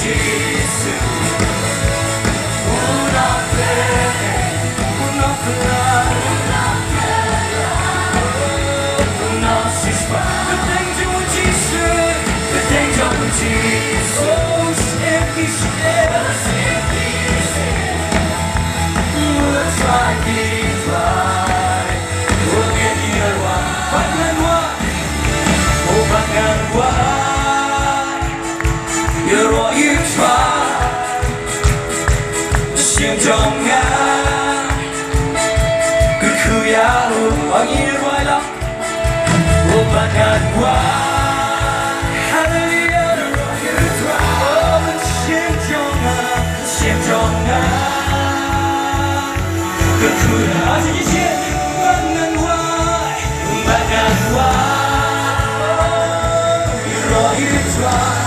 Jesus, you're all you try. 심정아 그 그야로 왕이를 와라 오만한 와 하늘 위에 심정아 그 그야 아직 이제 오만한 와 You're all you try.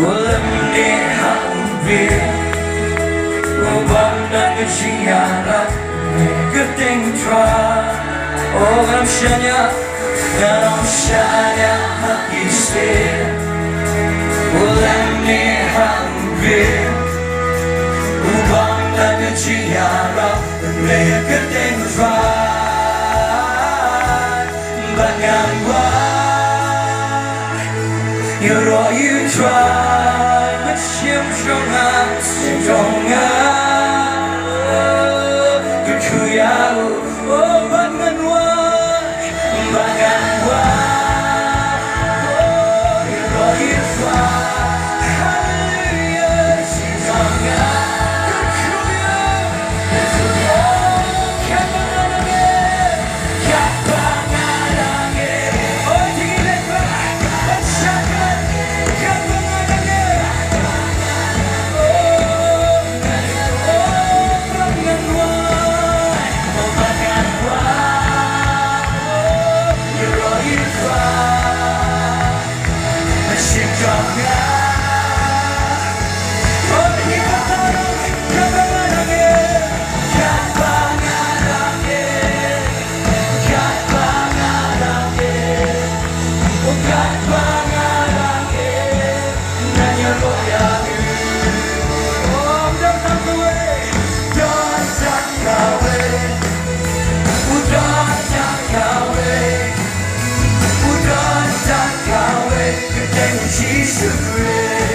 원래한 비 오반다는 지하라 그땐 try 오감 샤냐 나랑 샤냐 하기 싫어 원래한 비 오반다는 지하라 그땐 try 방향과 You're all you try, but 심정아 그 그야 방안 와 You're all you try, 할렐루야 심정아 Jesus.